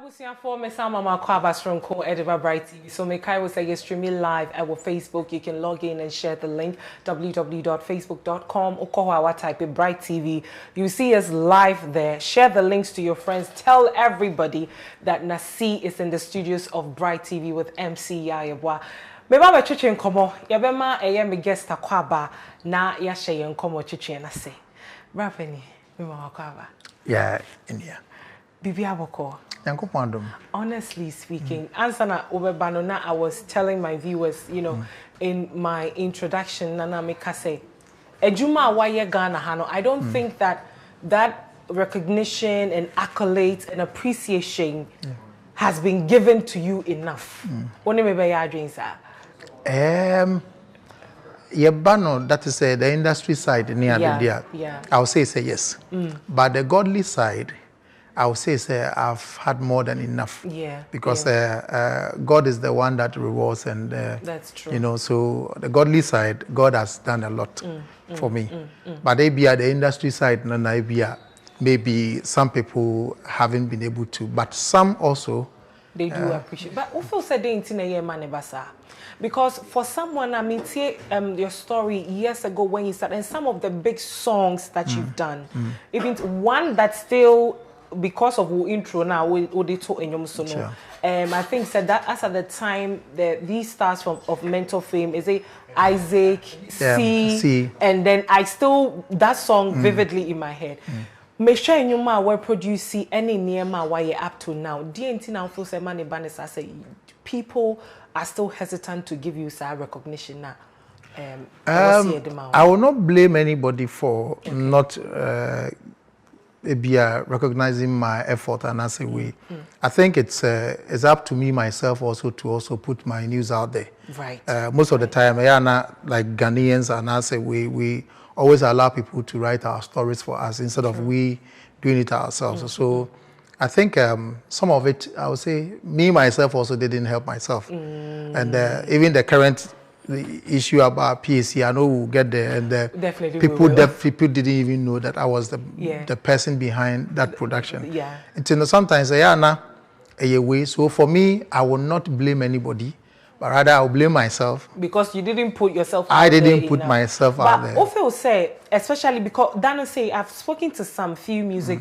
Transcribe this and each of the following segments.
Abusia for me some mama kwabas from Ko Ediva Bright TV. So me kai will say you stream me live at Facebook. You can log in and share the link www.facebook.com or call our type it Bright TV. You see us live there. Share the links to your friends. Tell everybody that Nacee is in the studios of Bright TV with MC Yayabwa. Me ba be twetwe nkomo. Ya be ma eye me guest akwaba na ya hye nkomo twetwe na se. Brapeni me mama kwaba. Yeah, India. Bibi aboko. Honestly speaking, Ansana Obebanona, I was telling my viewers, you know, in my introduction, Nana Mikase, Ejuma Waye Ghana Hano, I don't think that recognition and accolades and appreciation has been given to you enough. What do you mean by dreams, sir? Yebano, that is the industry side near the dear. Yeah. I would say yes. But the godly side, I would say I've had more than enough. Yeah. Because God is the one that rewards, and that's true. You know, so the godly side, God has done a lot for me. But maybe at the industry side, maybe some people haven't been able to, but some also they do appreciate. But also said they in a year manebasa. Because for someone, I mean, your story years ago when you started, and some of the big songs that you've done, even one that still, because of our intro now, we talk in your solo. I think said that as at the time, these stars of mental fame is Isaac, C, and then I still that song vividly in my head. Make sure you know where produce any near my why you up to now. DNT now feel say money banners. I say people are still hesitant to give you some recognition now. I will not blame anybody for not recognizing my effort and as a way. I think it's up to me myself also to also put my news out there. Right. Most of the time, like Ghanaians and as a way, we always allow people to write our stories for us instead of we doing it ourselves. So I think some of it, I would say, me myself also didn't help myself. And even the current issue about Piesie, I know we'll get there, and people didn't even know that I was the person behind that production. Yeah. Until sometimes, so for me, I will not blame anybody, but rather I'll blame myself. Because you didn't put yourself out there. I didn't put myself out there. But also say, especially because Dana say, I've spoken to some few music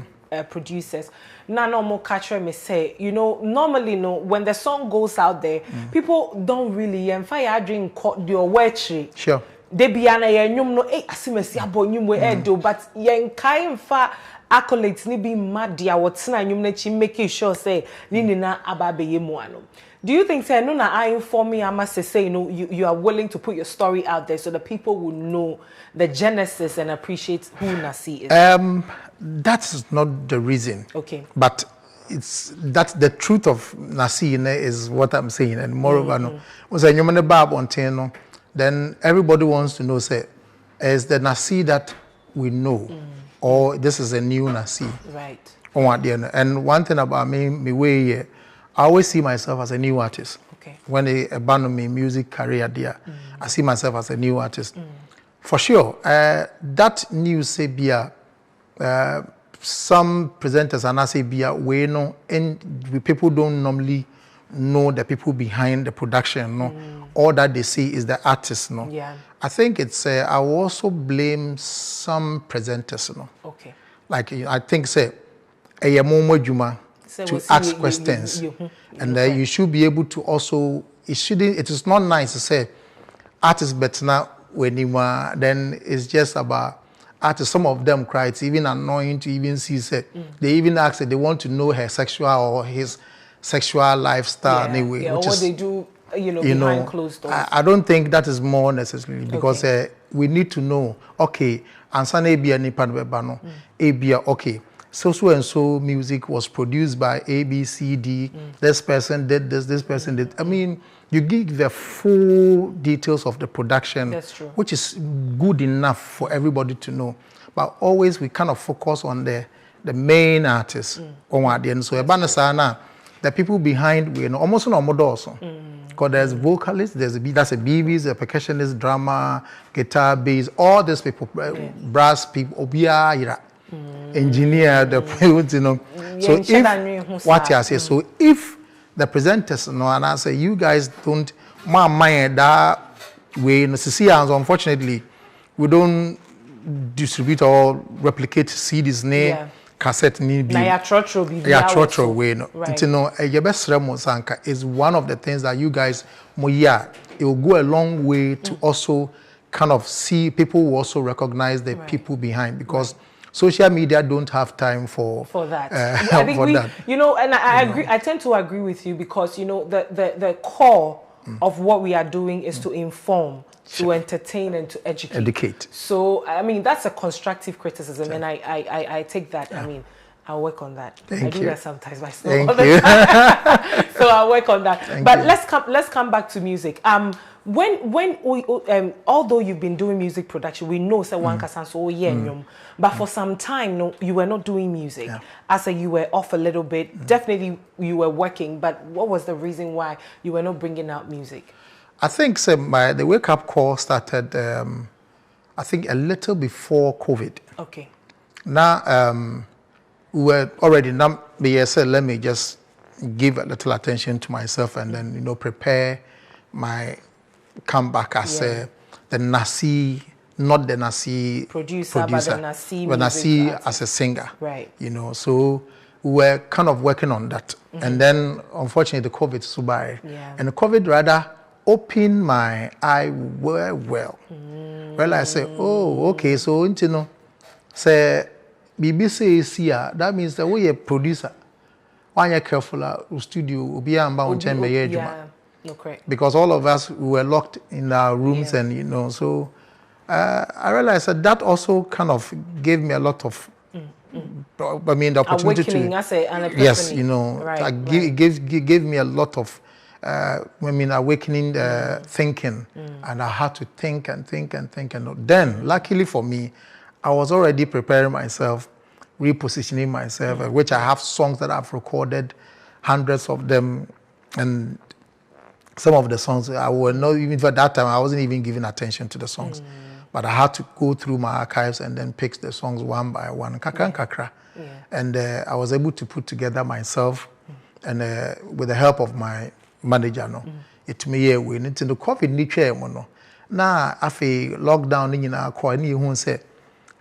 producers. No more catcher me say, you know, normally when the song goes out there, people don't really fire drink your WAY3. Sure. They be an no asimesi abo nyumwe edo, but yen kai fa accolades ni be mad dia watsina nyumne chi making sure say ni na ababe yemu ano. Do you think say no na I inform me I must say you are willing to put your story out there so that people will know the genesis and appreciate who Nacee is? That's not the reason. Okay. But that's the truth of Nacee is what I'm saying, and moreover, then everybody wants to know say is the Nacee that we know, or this is a new Nacee. Right. And one thing about me way. I always see myself as a new artist. Okay. When they abandon my music career there, I see myself as a new artist. For sure, that news say bia some presenters and I say bia we know, and people don't normally know the people behind the production. No, all that they see is the artist. No, yeah. I think it's. I will also blame some presenters. No, okay. Like I think say a Momo Juma. To ask questions, and you should be able to also. It is not nice to say artists better now when you are. Then it's just about artists. Some of them cry. It's even annoying to even see. Say they even ask that they want to know her sexual or his sexual lifestyle anyway. Yeah, or what they do, behind closed doors. I don't think that is more necessary because we need to know. Okay, ansana ebia ni panbebano ebia okay. So and so music was produced by A, B, C, D. This person did this, this person did. I mean, you give the full details of the production, that's true, which is good enough for everybody to know. But always we kind of focus on the main artist. So the people behind, we know almost no more also. Because there's vocalists, that's a BBs, a percussionist, drama, guitar, bass, all these people, brass people, engineer, the you know. So if what you say, so if the presenters no and I say you guys don't mind that way, unfortunately we don't distribute or replicate CDs name cassette ni bi. Na ya trotro bi. Ya trotro way no. Right. You know, is one of the things that you guys it will go a long way to also kind of see people who also recognize the people behind, because social media don't have time for that. I think that. You know, and I agree. I tend to agree with you, because you know the core of what we are doing is to inform, to entertain, and to educate. So I mean that's a constructive criticism, and I take that. I mean, I'll work on that. I do that sometimes myself. Thank you. So I'll work on that. But let's come back to music. When we although you've been doing music production, we know say one can so but for some time no, you were not doing music. As you were off a little bit. Definitely you were working, but what was the reason why you were not bringing out music? I think the wake up call started I think a little before COVID. Okay. Now we were already now said let me just give a little attention to myself and then, you know, prepare my comeback as the Nacee, not the Nacee producer, but the Nacee as a singer. Right. You know, so we were kind of working on that. And then unfortunately the COVID so by. And the COVID rather opened my eye well. Well, I say, oh, okay, so you know, say BBC is here, that means that we a producer. Why you careful studio because all of us were locked in our rooms and you know, so I realized that also kind of gave me a lot of I mean the opportunity to yes, you know, it gave me a lot of I mean awakening thinking, and I had to think and then luckily for me I was already preparing myself, repositioning myself, which I have songs that I've recorded, hundreds of them, and some of the songs I were not even for that time I wasn't even giving attention to the songs, but I had to go through my archives and then pick the songs one by one, kakra, and I was able to put together myself, and with the help of my manager, no, it me we into the COVID ni chair no. Na afi lockdown ni na kwa ni hu say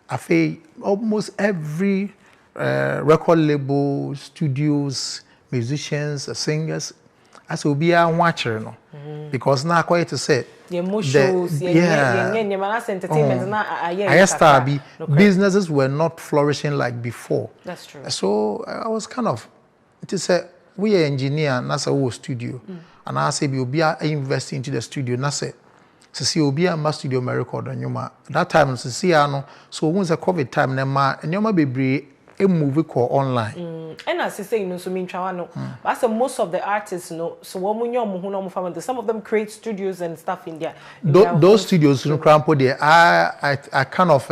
afi almost every record label, studios, musicians, singers, as will be a watcher, no, because now quite to say, businesses were not flourishing like before. That's true. So I was kind of to say we are engineer, Nacee studio, and I say we will be investing into the studio, Nacee. To see Obia ma studio me record on yuma. That time to see no, so once a COVID time na ma nyoma bebre e move ko online. And as I say no so mean twa no. But as most of the artists no, so wo munyo mo hu no mo family, some of them create studios and stuff in there. Those studios no crampo there I kind of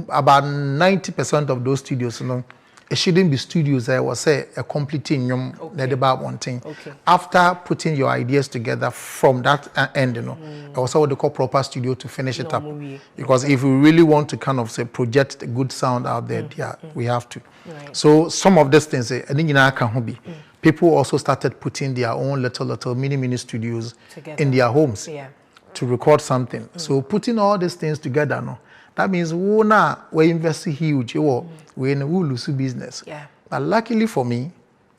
about 90% of those studios no, it shouldn't be studios. I was say a completing about one thing. After putting your ideas together from that end, you know, I was what they call proper studio to finish it up. Because if we really want to kind of say project a good sound out there, we have to. So some of these things, people also started putting their own little mini studios together in their homes to record something. So putting all these things together, no. That means we invest huge. We lose business. But luckily for me,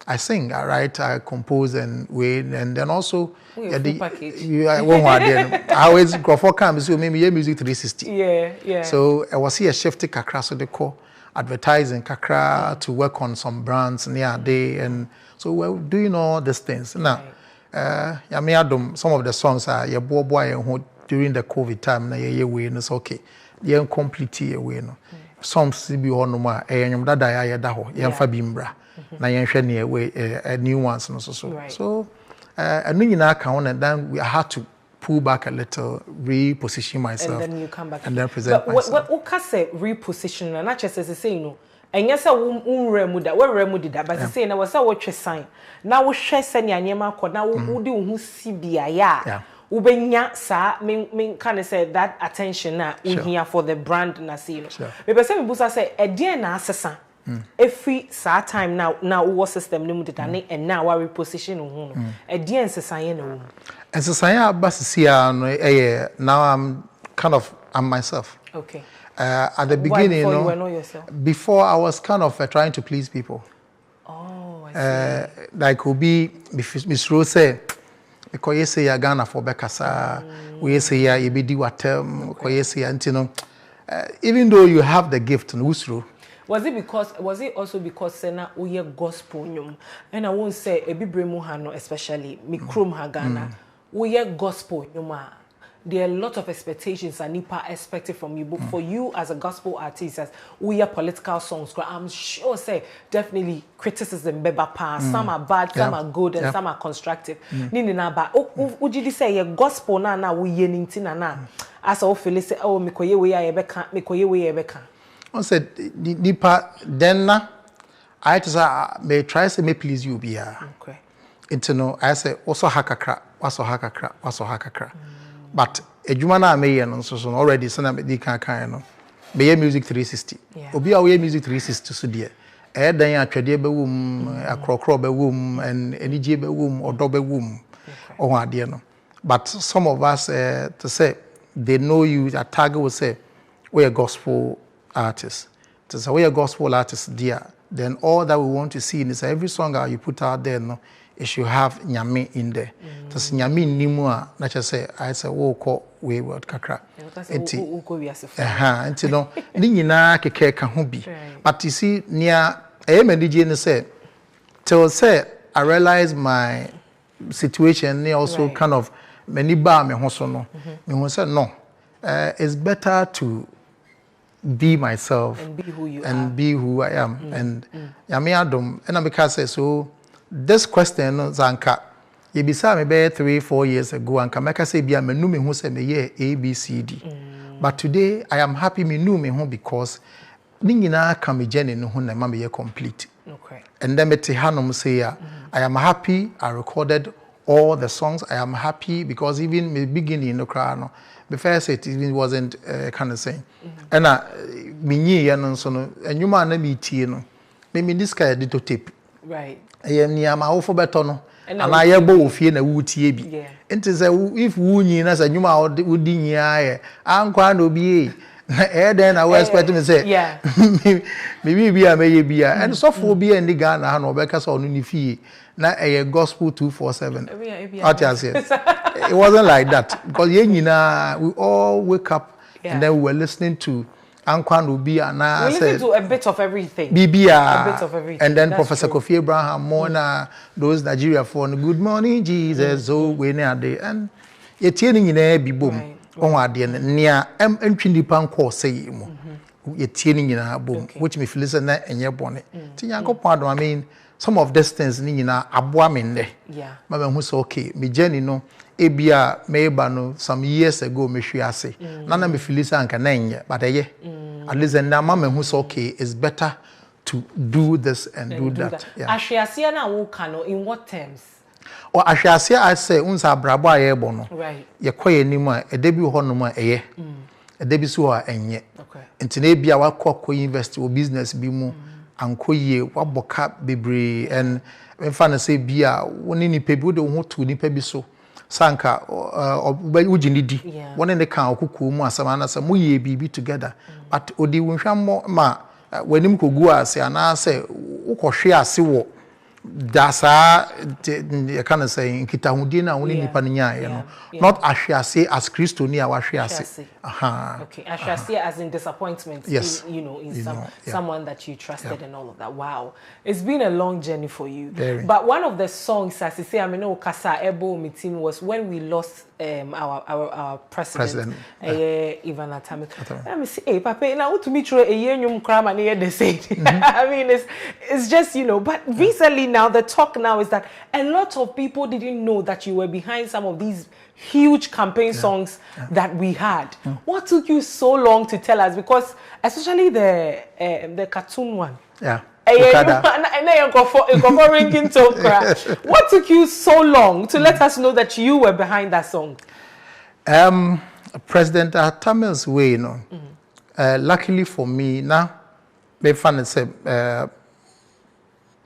I sing, I write, I compose, and then also I always go for camp. So maybe music 360. So I was here shifting kakra so the core advertising kakra to work on some brands near day, and so we're doing all these things now. Some of the songs are during the COVID time. It's okay. Yen complete away no. Some be on no ma enyum dada ya da ho yen fa bimbra na yen hwe ne away new ones no so. So anu nyina ka on, and then we had to pull back a little, reposition myself, and then you come back and then present myself. What can say reposition and not just as say no. And yes, I won't that. Where remedy that, but say, I was a watch sign. Now we share send your name out. Now we do who see be a ubenya sa me kind of say that attention na here for the brand Nacee no me person me busa say e na asesa every sa time now wo system no mu dane and now we reposition ho no e de nsesa ye na wo nsesa ya basisia no now I'm myself. Okay. At the beginning, before you were not yourself? Before I was kind of trying to please people. Oh, I see. Like Obi, Miss Rose say, because you say you're Ghana for Bekasa, we say you be do what you say, and you know, even though you have the gift, was it also because Sena uye gospel nyum, and I won't say ebi bremu hano especially mikrum Ghana uye gospel nyuma. There are a lot of expectations and Nipa expected from you, but for you as a gospel artist, as we are political songs, I'm sure say definitely criticism beba pass. Some are bad, some are good, and some are constructive. Nini na ba. Would you say your gospel na we ye nintina na? As all feel say oh mikoye we ya ebeka, mikoye we ebeka. I said Nipa then na I just may try to may please you be okay. Into no I say also hakakra, waso hakakra. But ejuma na me no so already so na me di kan no be music 360 obi a we music 360 so de dan atwede be wom akrokro be wom and enije be wom odo be wom o ade no but some of us to say they know you that target will say we are gospel artists to say we are gospel artists there then all that we want to see is every song you put out there no it should have nyame in there. Because nyame nimu a na say I say wo ko we word kakra. Enti no ni nyina keke ka ho bi. But you see near DJ ne say till say I realize my situation ne also kind of many ba me ho so no. Me ho say no. It's better to be myself and be who you and be who I am and nyame adom and because say so this question zanka you be say me be 3-4 years ago and kameka say bia me nu me hu say me ye ABCD but today I am happy me nu me hu because ni nyina ka me journey no hu na ma me ye complete okay and then me te hanom say I am happy I recorded all the songs I am happy because even me beginning no cry no before say it even wasn't kind of saying and me nyi ye no so no enwuma na me tie no me this guy did to tape right ni ama wo fo beto no ana ye bo ofie na wutie bi enti say if wunyi na say nyuma wudi nyia ye ankwa na obi then I was expect me say maybe be ameye bia and so for be and Ghana ha no obeka say onu ni fie na gospel 247 it wasn't like that because ye nyina we all wake up and then we were listening to Ankwan be and I said to a bit of everything. A bit of everything. And then Professor Kofi Abraham, Mona, those Nigeria for good morning, Jesus, oh, we near day. And you're turning in a be boom. On our dear near entry the pan course say you're turning in a boom, which me listen and your bonnet. Tinyanko pardon, I mean, some of these things in a abomin there. Yeah. Mamma who's okay. Me Jenny no. Ebia meba no some years ago me hwiase nana me filisa anka nanye but at least na mama who's okay it's better to do this and do that. Ahwiase na wo kano in what terms? Or ahwiase I say unsa brabo aye bo no right ye koye nimu a edebi ho no ma eye edebi so a enye okay enti na ebia wakọ university or business bi mu ankoye waboka bebre and mfa na say bia woni ni pebi de ho to ni pebi so sanka ujinidi one in the can okuku mu asama na say moye bibi together but odi wonhwammo ma wanim kogu ase ana say ukohwe ase wo dasa can say nkitahudi na woni nipa nya ye no not ahwease as Christo ni a wahwease okay ahwease as in disappointment yes. in someone that you trusted and all of that. Wow, it's been a long journey for you. Very. But one of the songs as I say I mean no kasa ebo meeting was when we lost our president. Ivan Atami. Let me see hey papa now to me through a year nyum krama na the same. I mean it's just but recently now the talk now is that a lot of people didn't know that you were behind some of these huge campaign songs that we had. What took you so long to tell us? Because especially the cartoon one. What took you so long to let us know that you were behind that song? President Tamil's way, you know. Luckily for me, now, me fan say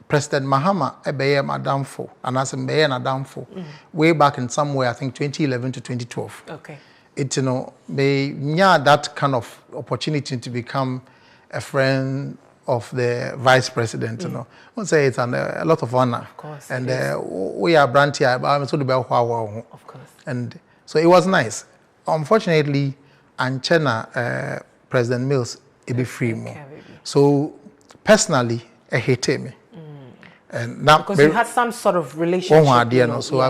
President Mahama ebeye madamfo, and as mbeye nadamfo, way back in somewhere I think 2011 to 2012. Okay. It that kind of opportunity to become a friend of the vice president, you know. I would say it's a lot of honor. Of course. And we are brand here, of course. And so it was nice. Unfortunately, Anchena President Mills be free more. So personally, I hated me. And now because you had some sort of relationship.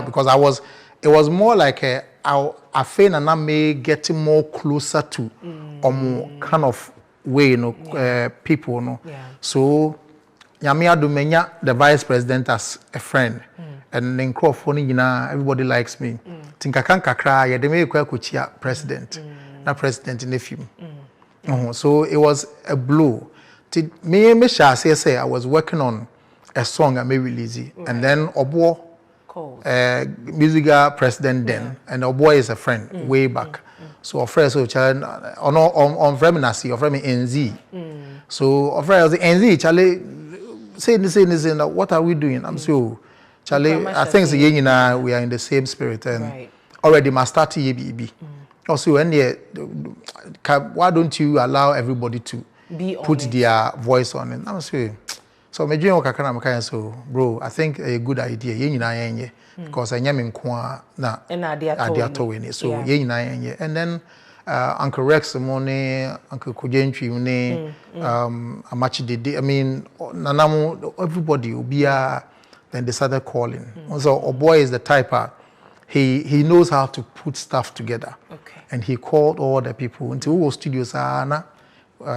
Because it was more like I feel and I may get more closer to kind of way, you know, people, you know. Yeah. So Yamia Dumenya, the vice president, as a friend, and then everybody likes me. Tinkakan kakra, ya deme kwa kuchia president, na president in the film. So it was a blow. Me say I was working on a song I may release it, and then Obo, musical president then, and Obo is a friend way back. So our friend so child on friend Nacee, our friend NZ. So our friend NZ Charlie say what are we doing? I'm so Charlie, I think we are in the same spirit and already must start EBB. Also, why don't you allow everybody to put their voice on it? I'm saying, so me dream kakana so bro, I think a good idea. Because I am in Kwa na adia so and then Uncle Rex money, Uncle Kujentri Amachi Dede, I mean Nanamu, everybody will be then they started calling. So a boy is the type he knows how to put stuff together. Okay. And he called all the people into studios I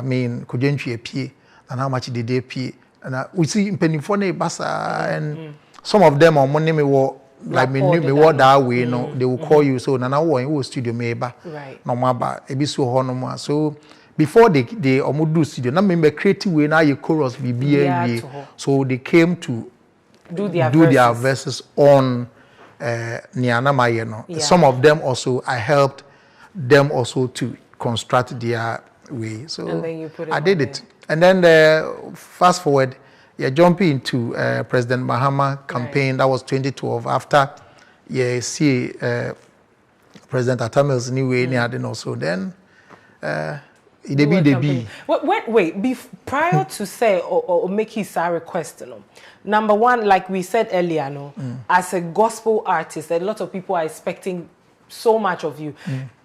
mean Kujentri AP and how much did they pay? And we see in Penifone Basa and some of them on money me were like me what that way, you know, they will call you. So Nana wo studio meba. Right. No maba ebiso honoma. So before they do studio, na me creative way na you chorus BBA. So they came to do their verses on Niana Mayeno. Some of them also I helped them also to construct their way. So and then you put it I did it. And then fast forward, you're jumping into President Mahama campaign. That was 2012. After you see President Atamil's new way, and also then wait. Prior to say or make his request, you know, number one, like we said earlier, no, as a gospel artist, a lot of people are expecting so much of you.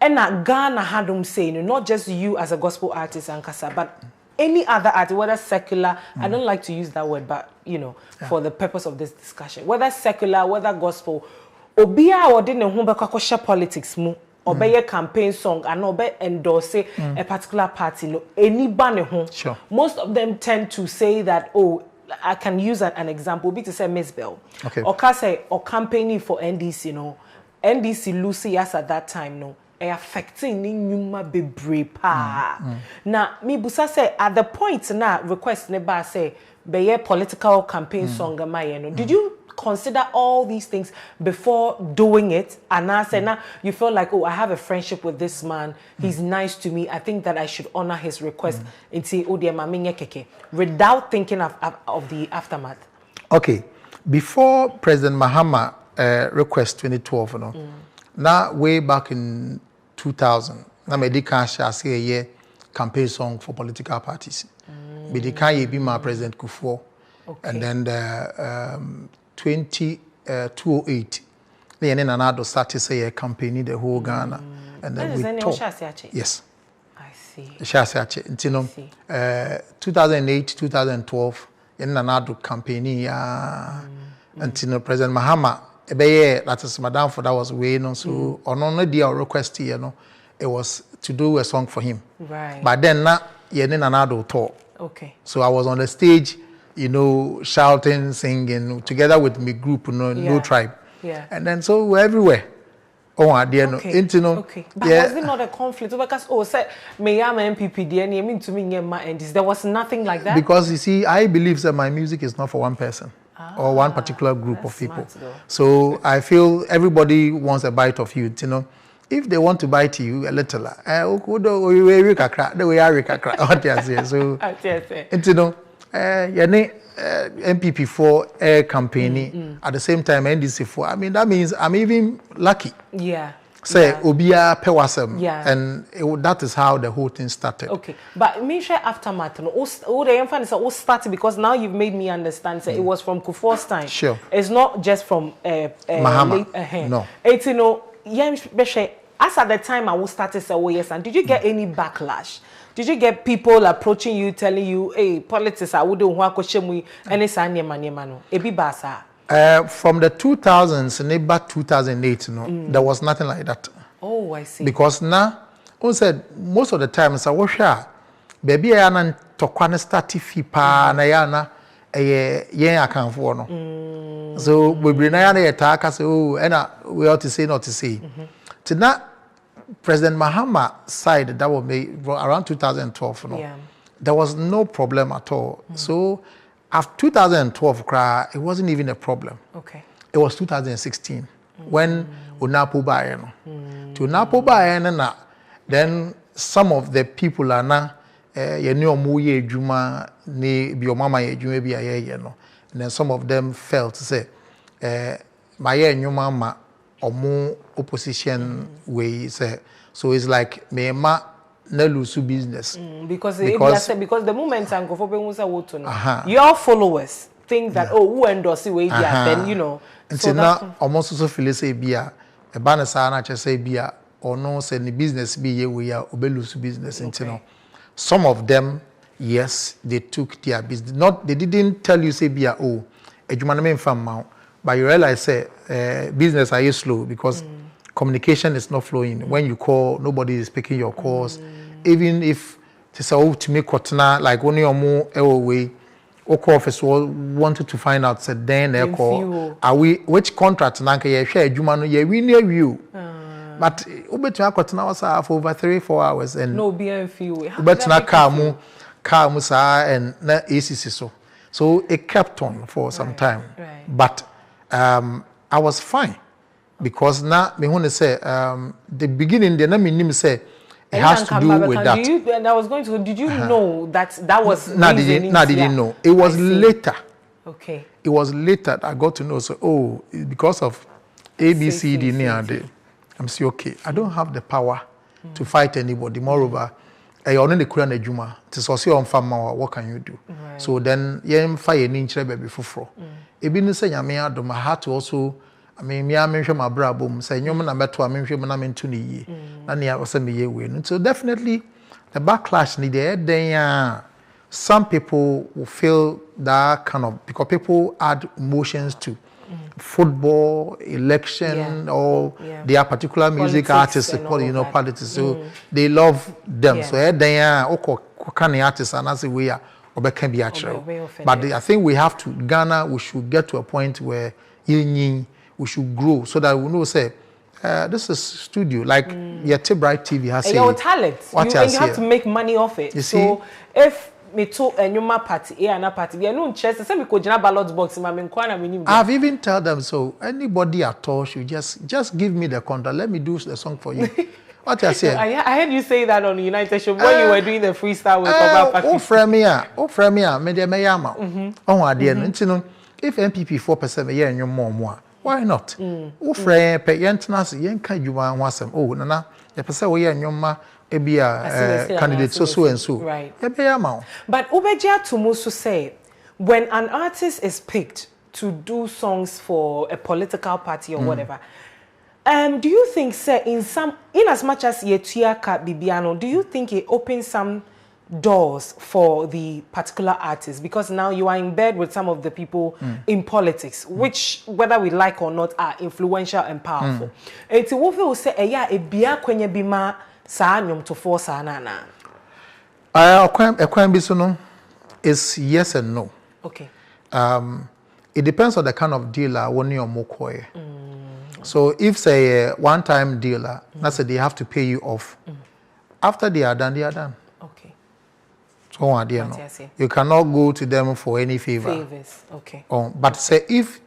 And Ghana had them saying, not just you as a gospel artist, Ankasa, but any other artist, whether secular, I don't like to use that word, but you know, for the purpose of this discussion, whether secular, whether gospel, obia or didn't share politics mu, obey a campaign song, and obey endorse a particular party, no, any banner home. Sure. Most of them tend to say that, oh, I can use an example, be to say Miss Bell, or can say or campaigning for NDC, you know, NDC Lucy as at that time, no. Affecting Numa be brepa. Now, me busa say at the point now request neba say be a political campaign song no. Did you consider all these things before doing it? And I say now you feel like, oh, I have a friendship with this man. He's nice to me. I think that I should honor his request without thinking of the aftermath. Okay, before President Mahama request 2012, you know, now way back in 2000, na medical say a year campaign song for political parties. Medical be my President Kufuor, and then the 2008, then another started say a campaign the whole Ghana, and then we talk. Yes, I see. You know, 2008, 2012, in another campaign, and you know President Mahama. That is Madame for that was way, no. So on only the request here, no, it was to do a song for him. Right. But then now you didn't another talk. Okay. So I was on the stage, you know, shouting, singing together with my group, you know, No Tribe. Yeah. And then so we're everywhere. Oh, at the end, okay. But was it not a conflict? Because say me am MPP DNA mean to me and there was nothing like that. Because you see, I believe that my music is not for one person or one particular group of people. So I feel everybody wants a bite of you. You know, if they want to bite you a little, MPP for air campaigning at the same time NDC for. I mean, that means I'm even lucky. Yeah. Say Obia Pewasem. Yeah. And that is how the whole thing started. Okay. But me share aftermath. All the emphasis all started because now you've made me understand. Say it was from Kufuor's time. Sure. It's not just from Mahama. No. It's as at the time I was started say, oh yes, and did you get any backlash? Did you get people approaching you, telling you, hey, politics, I wouldn't want to shame we, and it's from the 2000s, and about 2008, there was nothing like that. Oh, I see. Because now, I said, most of the time, I was sure, baby, I am to kwana start fipa na yana, I can't for no. So we bring a attack, I say, oh, and we ought to say, not to say. To that, President Mahama side, that was made around 2012, there was no problem at all. So after 2012, it wasn't even a problem. Okay. It was 2016 when Unapo Bayano. To Unapo Bayano, then some of the people are now, you know, Muye Juma, ni biomama ye Juma bi aye, and then some of them felt to say, my mama. Or more opposition way say so it's like me ma na lose business because the moment and go for your followers think that oh who endorse way then you know and so now almost so feel say bia e ba na sa na che say bia or no say the business be ye we are lose business you know some of them yes they took their business not they didn't tell you say bia oh ejuma na me fam ma. But you realize, say, business are slow because communication is not flowing. When you call, nobody is picking your calls. Even if they say, oh, to make kotna, like only or more way, Oko office wanted to find out, said, then they call, are we, which contract, Nanka, you share, Jumano, we near you. But Ubetua kotna was for over 3-4 hours. And no, be few. Ubetua car musa, and na ACC so it kept on for some time. Right. But I was fine because now me want to say the beginning the name say it has to do with that. And I was going to. Did you know that was? No, didn't know. It was later. Okay. It was later I got to know. So because of ABCD near the, I'm saying okay. I don't have the power to fight anybody. Moreover, I only the Quran Ejuma. To so on farm. What can you do? Right. So then you fire an inch baby for. Even say I had to also, I mean, me mention my brabum, say, you man, I met to a mention when I'm in Tuni, and I was a me win. So definitely the backlash needed. Then some people will feel that kind of because people add emotions to football, election, or their particular music artists, politics. So they love them. So then, okay, can the artists and as we are. Can be actual. But I think we have to Ghana. We should get to a point where we should grow so that we know say this is studio like Bright TV has your talent. You have to make money off it. You so see? If me to a new party A and party B, I know chess. Say me go jina ballot box. I've even told them so. Anybody at all should just give me the contract. Let me do the song for you. What I say? I heard you say that on the United Show when you were doing the freestyle with Papa. Oh, frame me, me de me yama. Oh, I didn't. If MPP 4% a year and your more, why not? Oh, frame pe yentnas yenka you want wasem. Oh, nana, the person we and your ma be a candidate so and so. Right. But Ubeja Tumusu say when an artist is picked to do songs for a political party or whatever. Do you think, sir, in as much as Yetuaka Bibiano, do you think it opens some doors for the particular artist? Because now you are in bed with some of the people in politics, which, whether we like or not, are influential and powerful. And to what will say, yeah, a bia kwenye bima sa nyom to force anana. Is yes and no. Okay. It depends on the kind of dealer when you're mokoye. So if say a one-time dealer, that's say they have to pay you off. After they are done, they are done. Okay. So you cannot go to them for any Favors. Okay. But say if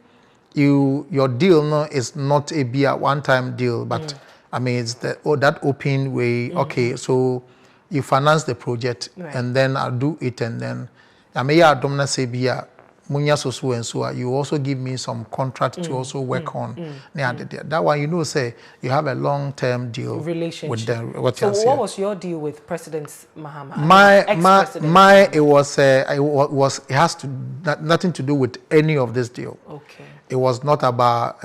your deal is not a one-time deal, but I mean it's that open way. Okay, so you finance the project and then I'll do it, and then I may don't say munya so and so. You also give me some contract to also work on. That one, say you have a long-term deal relationship with them. What was your deal with President Mahama? It has to nothing to do with any of this deal. Okay. It was not about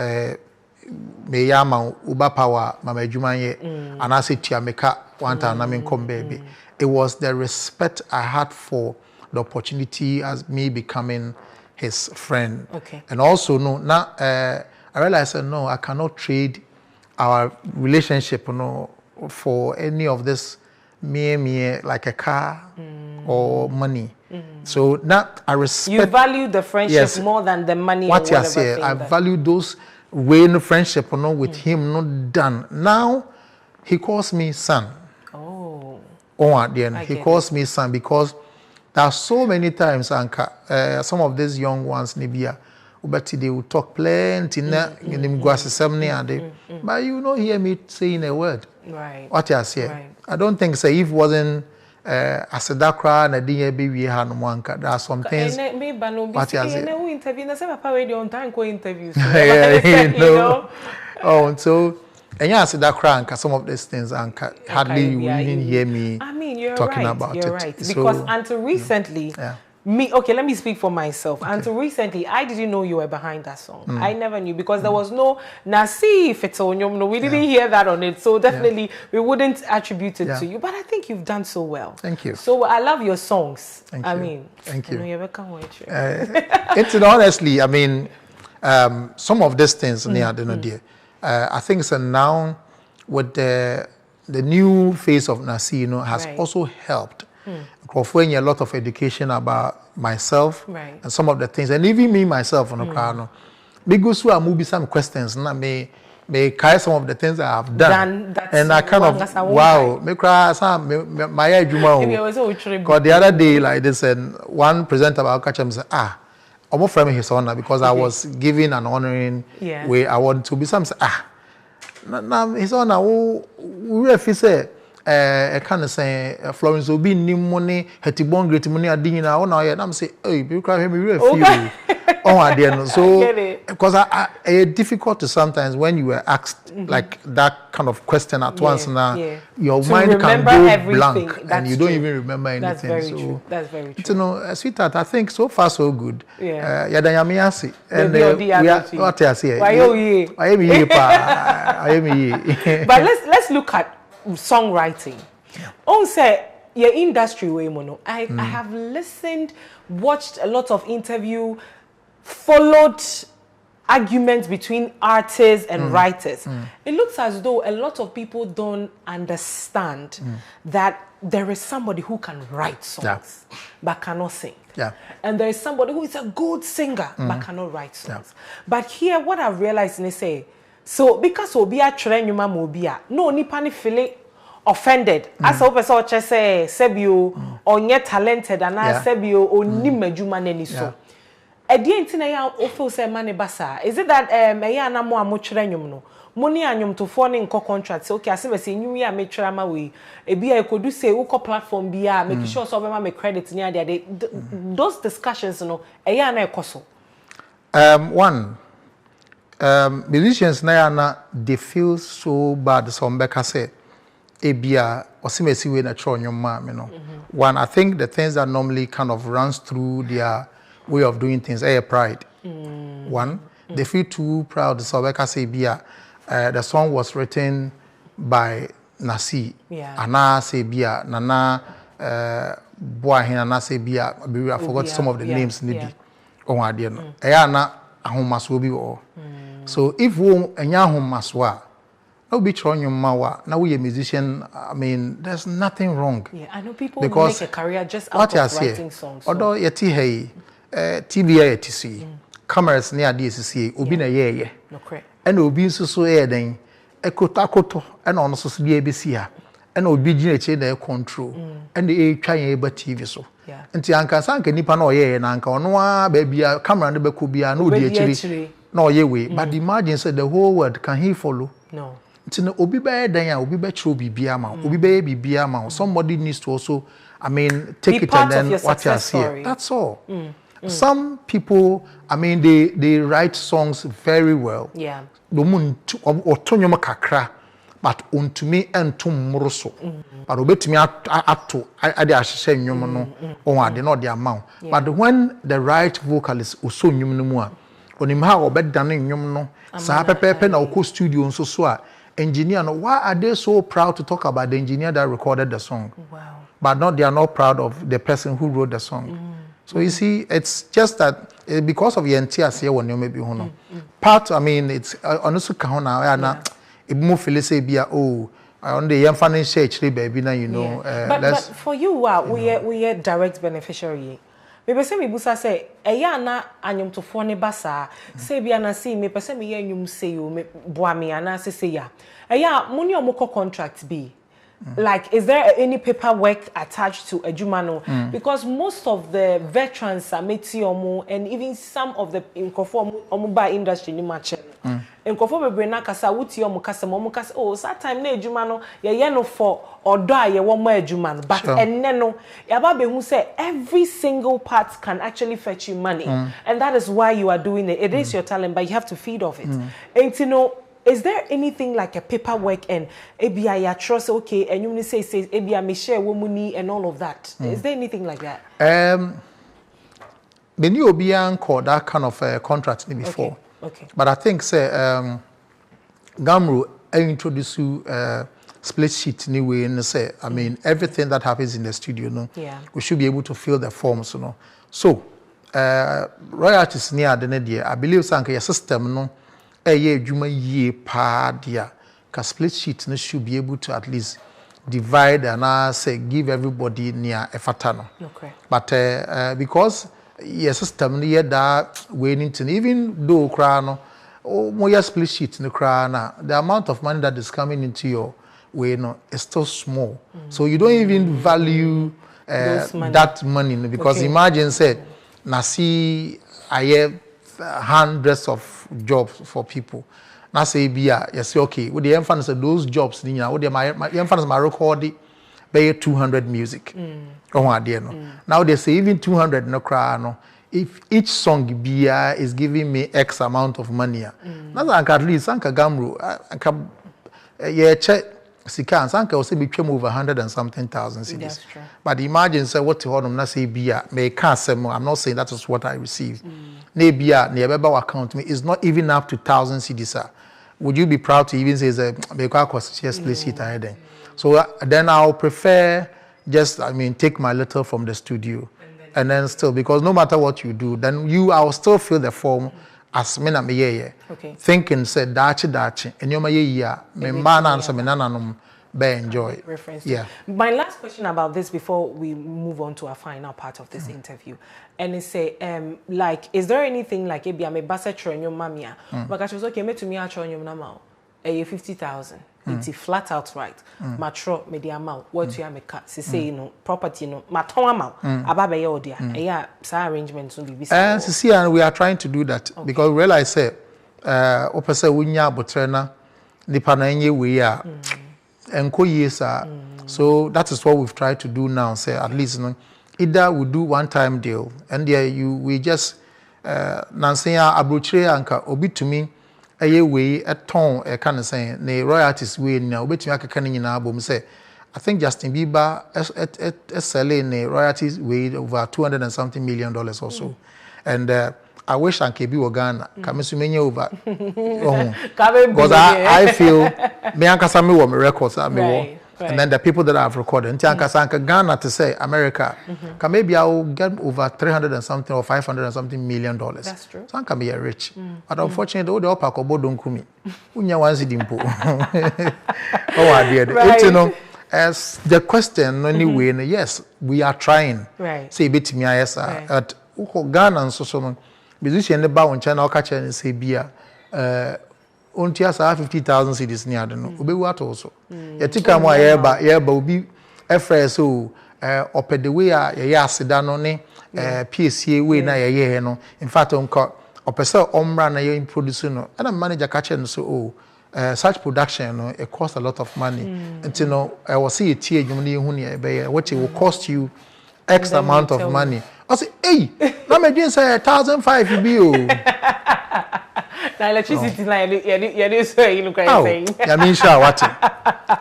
Meyama Uba Power Mama Jumanye and I said Tiameka one time I mean come baby. It was the respect I had for the opportunity as me becoming his friend. Okay. And also I realized no, I cannot trade our relationship for any of this me like a car or money. So now I respect. You value the friendship more than the money. What you say, I value those way in friendship with him not done. Now he calls me son. At the end, he calls me son because there are so many times, some of these young ones, Nibia, but they will talk plenty, but you don't hear me saying a word. Right. What you say? Right. I don't think so. If it wasn't I said that cry and I didn't baby had no. There are some things. What you say? Oh, so. And yeah, I said that cry and some of these things and hardly you even hear me talking about it. You're right. Because until recently, let me speak for myself. Okay. Until recently, I didn't know you were behind that song. I never knew because there was no Nacee Fetonyom. We didn't hear that on it. So definitely we wouldn't attribute it to you. But I think you've done so well. Thank you. So I love your songs. Thank you. Thank you. It's honestly, I mean, some of these things, I think it's now with the new face of Nacee, has also helped. Offering a lot of education about myself and some of the things, and even me myself on the crowd. Because I maybe some questions, may carry some of the things I have done, and I kind of wow, me cry some my because the other day like this, and one presenter about catch him said, I'm framing his honor because I was giving an honoring way I want to be some say now his honor we say I kind of say Florence will be new money had born great money I didn't know and I'm say hey you cry me real feel I didn't so because it's difficult to sometimes when you were asked like that kind of question at once now your mind can go blank and you don't even remember anything. That's very true. That's very true. So sweetheart, I think so far so good. And what I say but let's look at songwriting. On say your industry way mono. I have listened, watched a lot of interview, followed arguments between artists and writers. It looks as though a lot of people don't understand that there is somebody who can write songs but cannot sing. And there is somebody who is a good singer but cannot write songs. But here what I've realized is say so because obia trend you mobia no nipa ni feeling offended as a person say sebio or yet talented and sebio or nimejuma neni so edientina ya ofo say mane basa is it that ya na mo amochire nyum no money anyum to for ne nko contract say okay asem say nyum ya metwira ma we ebia ekodu say uko platform bia make sure so be ma me credit ni ade those discussions no ya na ekoso one musicians na they feel so bad some beka say ebia osimesi we na tro nyum ma me no one I think the things that normally kind of runs through their way of doing things pride. One they feel too proud so beka say bia the song was written by Nacee ana say bia nana boy hin ana say bia I forgot some of the names nibi on ade no na ahomaso bi wo so if wo enya ahomaso a no be try your mawa now we a musician I mean there's nothing wrong I know people make a career just out of writing songs although yeti hey TV yeti see cameras near DCC obi na ye and obi nso so den ekotakoto and ono so so dey besi ha and obi gina che na control and e twa yen ba TV so nti anka sanka nipa na oye na anka ono a ba bia camera ne be ko bia na odi achiri na oye we but imagine say the whole world can he follow no nti na obi ba dan ya obi ba chiro bibia ma obi ba bibia ma somebody needs to also I mean take it and then what you see that's all some people I mean they write songs very well no mun otonyoma kakra but ontumi entum moroso but obetumi ato ade ahye nnwom no on ade no de amount but when the right vocalist also nnwom no mu a onim ha obedane nnwom no sa pepepe na okọ studio nso so a engineer no why are they so proud to talk about the engineer that recorded the song but they are not proud of the person who wrote the song so you see it's just that because of the NTS here when you maybe hono part I mean it's honestly kahona na Ibu feel say bia on the young fan share actually baby now you know but for you we are direct beneficiary me say me busa say eya na anyomtofo ne basa say bia na see me pese me ye anyum say o me boa me ana say ya eya money omoko contract be like is there any paperwork attached to Ejumano because most of the veterans are metiomo and even some of the inconform omuba industry ni match inconform bebre na kasa wuti omu kasa mo kasa that time na Ejumano ye no for odo a ye wo ma Ejumano but enne no ya ba be hu say every single part can actually fetch you money and that is why you are doing it. It is your talent but you have to feed off it. And you know is there anything like a paperwork and ABI ya trust okay and you say ABI me share womuni and all of that? Is there anything like that? The new Obian called that kind of contract before. Okay. But I think say Gamru introduce you split sheet anyway and say I mean everything that happens in the studio no we should be able to fill the forms no. So royalties near the idea I believe sanka your system no VGMA yie pa dia ka split sheet no should be able to at least divide and say give everybody near a fatano. Okay. But because your system near that waiting to even though crano more split sheet in the crana the amount of money that is coming into your way no is still small. So you don't even value that money because imagine said Nacee I have hundreds of jobs for people. Nacee bia you say okay with the emphasis of those jobs ni na with the emphasis my record be 200 music. Now they say even 200 no cry no if each song bia is giving me X amount of money. Na at least anka gamru anka ye check sika anka o say betwem over 100 and something thousand cedis. But imagine say what to honum Nacee bia me can say I'm not saying that is what I received. Nebia near account me is not even up to 1,000 cedis. Would you be proud to even say the cost place it ahead? So then I'll prefer just I mean take my little from the studio and then still because no matter what you do then I'll still fill the form as me na me ye thinking said dachi and you me man answer me nananum be enjoy. Yeah. My last question about this before we move on to our final part of this interview, and it say like is there anything like maybe I'm a basetro in your mamia, but I was okay me to me actually your nama 50,000. It's flat out right. Matro media amount what you am a cut say you know property no maton amount ababe ye odia yeah sa arrangements no be and see and we are trying to do that because we realize say opese wunya abotrena nipa na nye we a enko yesa so that is what we've tried to do now say at least you know, either we do one time deal and there we just nansenya abrochire anka obi tumi eye we eton e kan say na royalties we na obetumi akeka nyina abom say I think Justin Bieber selling the royalties weighed over $200 and something million or so. And I wish Ankebi were Ghana. Kamisumenya over. Because I feel me ankasami were my records right. And then the people that I've recorded. Ntiankasanka Ghana to say America. Maybe I will get over 300 and something or 500 and something million dollars. That's true. So I can be a rich. But unfortunately, all the upper kobo don't kumi. Unya wansi dimpo. Oh, I did. Right. You know. As the question anyway, yes, we are trying. Right. Say bit me yes at Ghana and so musician the bow on channel catcher and say beer onti asa 50,000 cedis ni ade no obewu ato so ye tika mo ayeba obi efre so opede we a ye aseda no ne Piesie we na ye no in fact onko opese omra na ye produce no and manager catch no so such production no it costs a lot of money until no I was see it here you hu ne be what it will cost you X amount of money. I say, hey, na me dream say 1,500 be o. Na electricity na you so you look crazy. Oh, I mean sure what?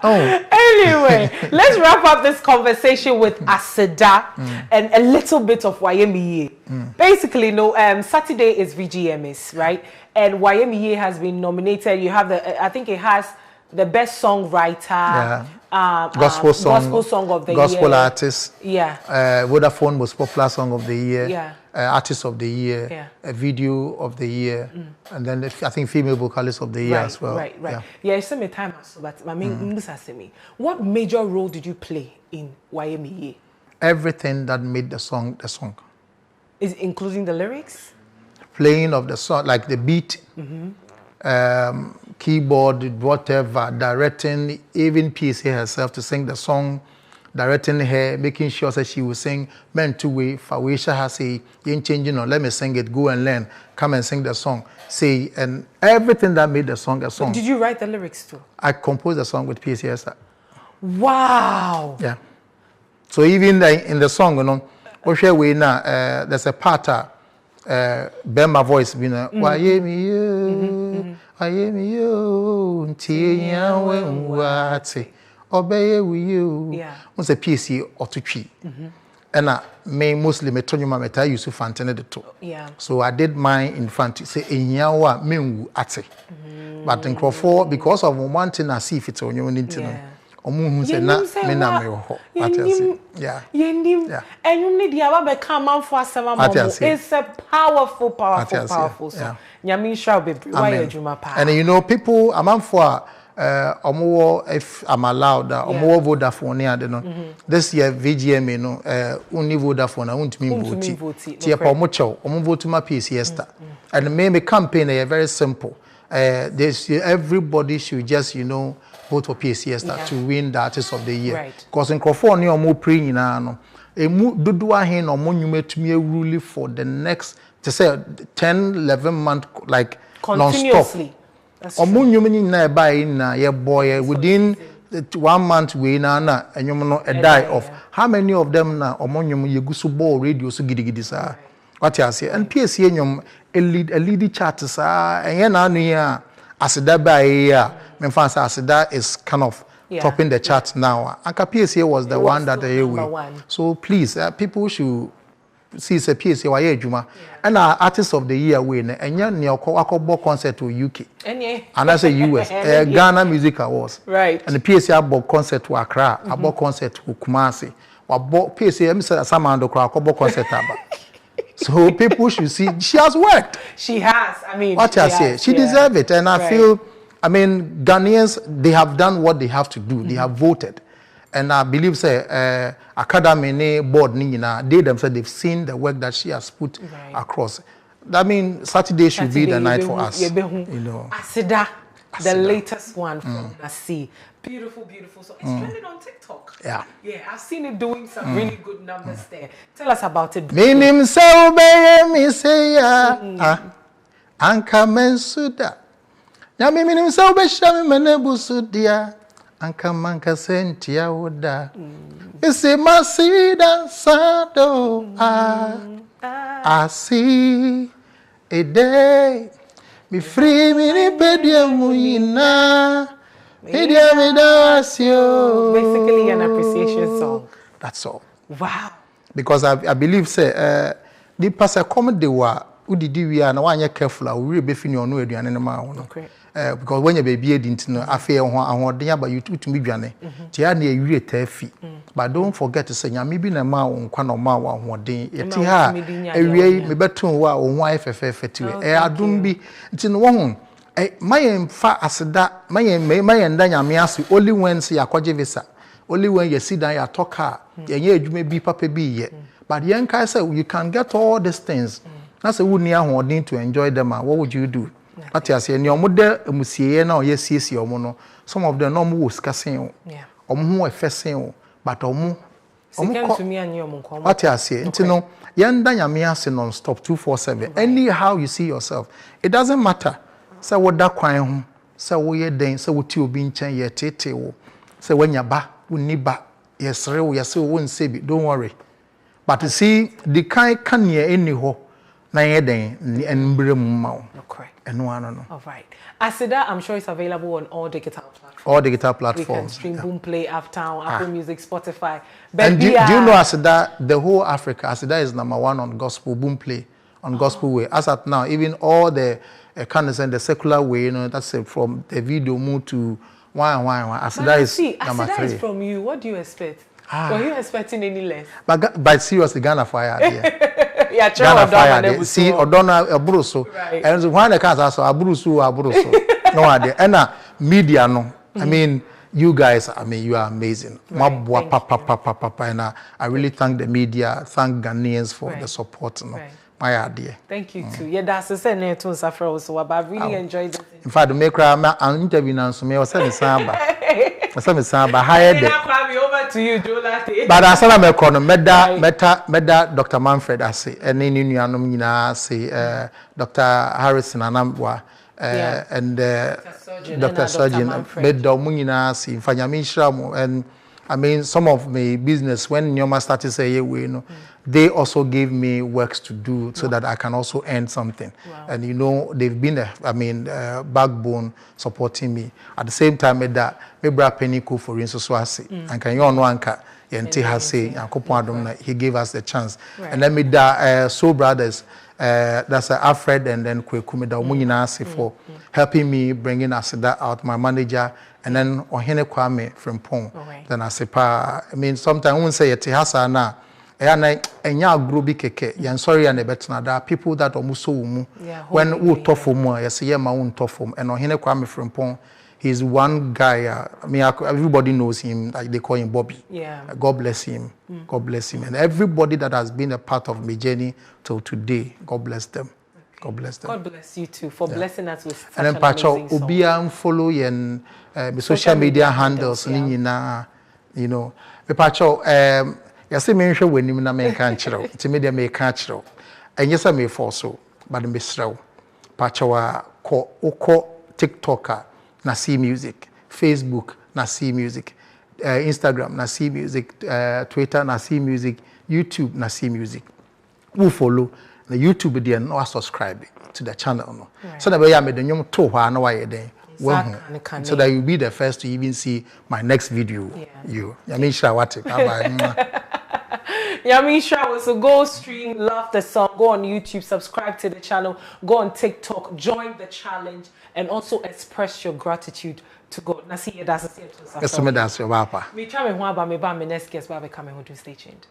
Oh. Anyway, let's wrap up this conversation with Aseda and a little bit of WAY3 ME YIE. Basically, no, Saturday is VGMAs, right? And WAY3 ME YIE has been nominated. You have the, I think it has the best songwriter, gospel song of the year, gospel artist, Vodafone most popular song of the year, artist of the year, a video of the year, and then I think female vocalist of the year as well. Right. Yeah, it's same time, but I mean, what major role did you play in WAY3 ME YIE? Everything that made the song the song. Is including the lyrics? Playing of the song, like the beat. Keyboard, whatever, directing, even Piesie herself to sing the song, directing her, making sure that she will sing, meant to way, Fawisha has say, you ain't changing on, let me sing it, go and learn, come and sing the song, say, and everything that made the song a song. But did you write the lyrics too? I composed the song with Piesie Esther. Wow. Yeah. So even in the song, you know, we now, there's a part, Bema voice, you know, WAY3 ME YIE. WAY3 ME YIE, ntia wenwate, obeye wiyo. Once a Piesie or to tree. And me mostly me Tony Mameta used to fantene the two. So I did mine in front, say, Inyawa, menwu ate. But in Crawford, because of one thing I see if it's on your internet. Omu say na me na me ho. Yeah. And you need the come out for some. It's a powerful song. Nyami shall be why and you know people among for omo if I'm allowed omo Vodafone ya no this year VGMA no only Vodafone I won't mean vote tie pa omo chew omo vote ma Piesie Esther and me campaign is very simple everybody should just vote for Piesie Esther to win the artist of the year because in Crawford ni omo pre nyina no emu dodo ahen no omo nyumetumi rule for the next to say 10-11 months like continuously. Omo nyumini na buy na ye boy within 1 month we na enyum no a die of how many of them na omo nyum yegusu ball radio so gidigidi sa what you say and Piesie enyum a lead chart sa enye na anu ya Aseda buy ya me fan say Aseda is kind of topping the chart now and Piesie was the one that they way so please people should see a Piesie waye adwuma and our artist of the year win enya ne akobo concert to UK and I say US Ghana Music Awards right and the Piesie abo concert to Accra abo concert to Kumasi abo Piesie em say Samando akobo concert aba so people should see she has worked I mean what I say she deserves it and I feel I mean Ghanaians they have done what they have to do they have voted. And I believe, say, academy board, they themselves they've seen the work that she has put across. That means Saturday should be the night for us. Aseda, the latest one from Nacee. Beautiful song. It's trending on TikTok. Yeah, I've seen it doing some really good numbers there. Tell us about it. Minim saube mi say anka mensuda. Ya minim saube shami menebusudia. Anka manka sentia woda. Isi masida sado I see a day me free me ni pedia muyina pedia me dasio. Basically an appreciation song. That's all. Wow. Because I believe say the pastor comedy wa udidi wi na wanye careful a we be fini onu aduane na ma wo no. Because when you baby didn't know afi ahoden aba you to me dwane ti ya na ewie tafi but don't forget to say nyame bi na ma wo nkwa na ma wo ahoden yeti ha ewie me betun wa wo ho afefefe tiwe adum bi nti no wo ho mayen fa aseda mayen da nyame ase only when say akwaje visa only when you sit down you talk her yenye adwuma bi papa bi ye but yen kai say you can get all these things na say wo ni ahoden to enjoy them what would you do Ati ase ni omude emusieye na oyesiesie omo no. Some of them no mo skasen o. Yeah. Omo ho efesen o, but omo to me and you omo. Ati ase nti no yenda nyame ase non stop 247. Anyhow you see yourself. It doesn't matter. Say what da kwan ho, say wo ye den, say wo ti obi nchen ye tete wo. Say wanya ba, woni ba, yesre wo yese wo nsebi. Don't worry. But you see the kind can ye any ho na ye den enbre mu ma wo. Okay. Eno ano no. All right. Asida, I'm sure it's available on all digital platforms. All digital platforms. We can stream Boomplay, Uptown, Apple Music, Spotify. And do you know Asida, the whole Africa, Asida is #1 on gospel Boomplay, on gospel way. As at now, even all the kind of the secular way, you know, that's from the video move to one. Asida is number 3. Asida is from you. What do you expect? Were you expecting any less? But seriously, Ghana fire idea. Yeah, Ghana fire. See, Odona Abruso. And when the cars are so Abruso. No idea. And media no. I mean, you guys, I mean, you are amazing. And I really thank the media, thank Ghanaians for the support. No. My idea. Thank you too. Yeah, that's the same to suffer also, but I've really enjoyed it. In fact, the maker an interview now, so me was saying samba. I said samba higher day. Over to you, Jola. But I said I'm a corner. Meda Dr. Manfred I say, and then you know say Dr. Harrison Anambwa and Dr. Surgeon Meda Munina say Fanyami Shram and I mean some of my business when Nyoma started say you know. They also gave me works to do so that I can also earn something. And you know, they've been a backbone supporting me. At the same time, that me bra Peniko for instance, so I say, and can you on one car? He gave us the chance. And then me da Soul Brothers, that's Alfred and then Kwekumida Muninasi for helping me bringing us that out, my manager, and then Ohene Kwame from Pong. Then I say, I mean, sometimes I won't say it has na. Enya grobi keke yan sorry and betna there are people that almost so when we tough for more yes yeah my own tough and Ohene Kwame Frimpong he's one guy I mean everybody knows him like they call him Bobby. God bless him. God bless him and everybody that has been a part of my journey till today, God bless them. God bless them. God bless you too for blessing us with such and then amazing song. Obia follow and social media handles you know me pacho yes, me sure when you na me can chiro. It's me dey me can chiro. And yes, I may fall so, but me srow. Pachawa ko TikToker Nacee music, Facebook Nacee music, Instagram Nacee music, Twitter Nacee music, YouTube Nacee music. Who follow the YouTube there no subscribe to the channel no. So that way I made the nyom to hwa na why dey. So that you'll be the first to even see my next video. Yamisha Wati. Bye-bye. Yamisha, so go stream, love the song, go on YouTube, subscribe to the channel, go on TikTok, join the challenge, and also express your gratitude to God. Nacee, that's the same. Yes, that's your papa. Me try me one about me next guest, but I coming to stay tuned.